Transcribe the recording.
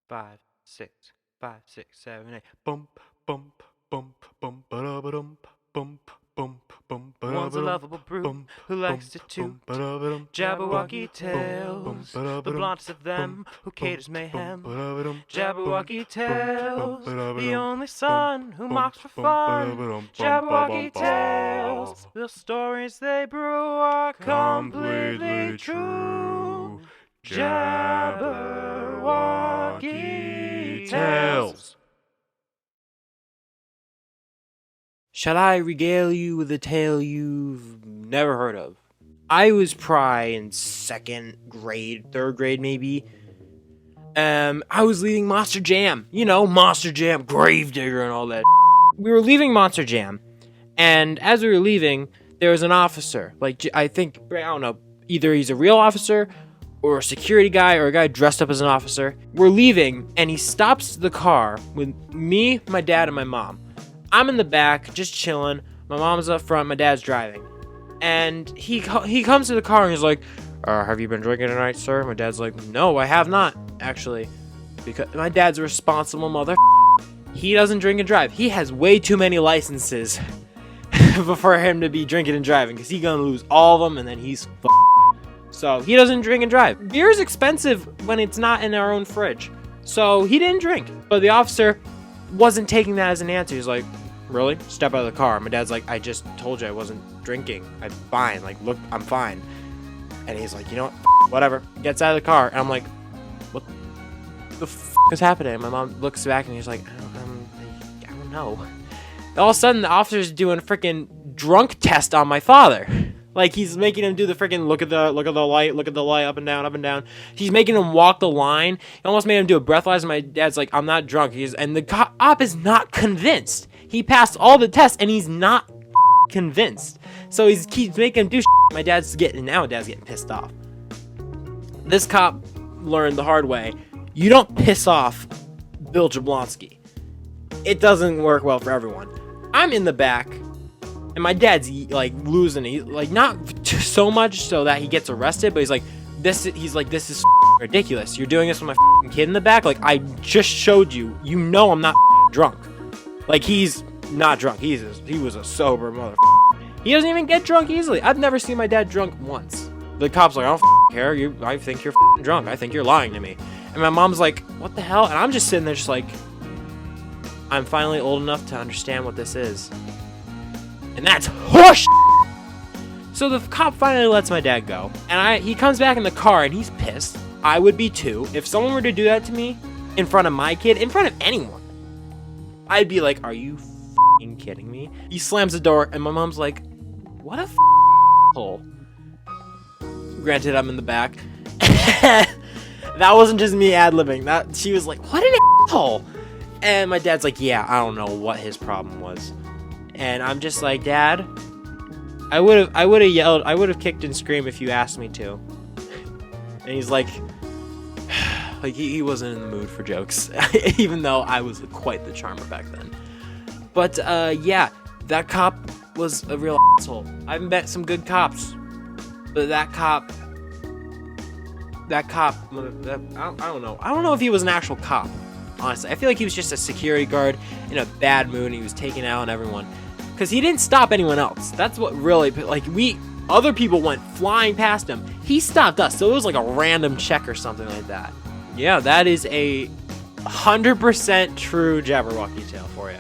5, 6, 5, 6, 7, 8. Bump, bump, bump, bump, ba-da-ba-dum, bump, bump, bump, One's a lovable brute who likes to toot Jabberwocky tales, the bluntest of them who caters mayhem. Jabberwocky tales, the only son who mocks for fun. Jabberwocky tales, the stories they brew are completely true. Jabberwocky tales. Shall I regale you with a tale you've never heard of? I was probably in third grade maybe. I was leaving Monster Jam. You know, Monster Jam, Gravedigger and all that. We were leaving Monster Jam, and as we were leaving, there was an officer. I don't know, either he's a real officer or a security guy or a guy dressed up as an officer. We're leaving, and he stops the car with me, my dad, and my mom. I'm in the back, just chilling. My mom's up front, my dad's driving. And he comes to the car and he's like, have you been drinking tonight, sir? My dad's like, no, I have not, actually. Because my dad's a responsible mother. He doesn't drink and drive. He has way too many licenses for him to be drinking and driving, because he's gonna lose all of them and then he's So he doesn't drink and drive. Beer's expensive when it's not in our own fridge. So he didn't drink. But the officer wasn't taking that as an answer. He's like, really? Step out of the car. My dad's like, I just told you I wasn't drinking. I'm fine. Like, look, I'm fine. And he's like, you know what? Whatever. Gets out of the car. And I'm like, what the f is happening? And my mom looks back and he's like, I don't know. All of a sudden, the officer's doing a freaking drunk test on my father. Like, he's making him do the freaking look at the light, up and down. He's making him walk the line. He almost made him do a breathalyzer. My dad's like, I'm not drunk. And the cop is not convinced. He passed all the tests, and he's not convinced. So he keeps making him do shit. My dad's getting pissed off. This cop learned the hard way. You don't piss off Bill Jablonski. It doesn't work well for everyone. I'm in the back. And my dad's like losing it. Like, not so much so that he gets arrested, but he's like, this is ridiculous. You're doing this with my kid in the back. Like, I just showed you. You know I'm not drunk. Like, he's not drunk. He was a sober mother. He doesn't even get drunk easily. I've never seen my dad drunk once. The cop's like, I don't care. I think you're drunk. I think you're lying to me. And my mom's like, what the hell? And I'm just sitting there just like, I'm finally old enough to understand what this is. And that's horse. So the cop finally lets my dad go. And he comes back in the car and he's pissed. I would be too. If someone were to do that to me in front of my kid, in front of anyone, I'd be like, are you f***ing kidding me? He slams the door and my mom's like, what a hole. Granted, I'm in the back. That wasn't just me ad-libbing. She was like, what an asshole. And my dad's like, yeah, I don't know what his problem was. And I'm just like, Dad, I would have yelled, I would have kicked and screamed if you asked me to. And he's like he wasn't in the mood for jokes, even though I was quite the charmer back then. But yeah, that cop was a real asshole. I've met some good cops, but that cop, I don't know. I don't know if he was an actual cop. Honestly, I feel like he was just a security guard in a bad mood and he was taking out on everyone. Because he didn't stop anyone else. That's what really, other people went flying past him. He stopped us, so it was like a random check or something like that. Yeah, that is a 100% true Jabberwocky tale for you.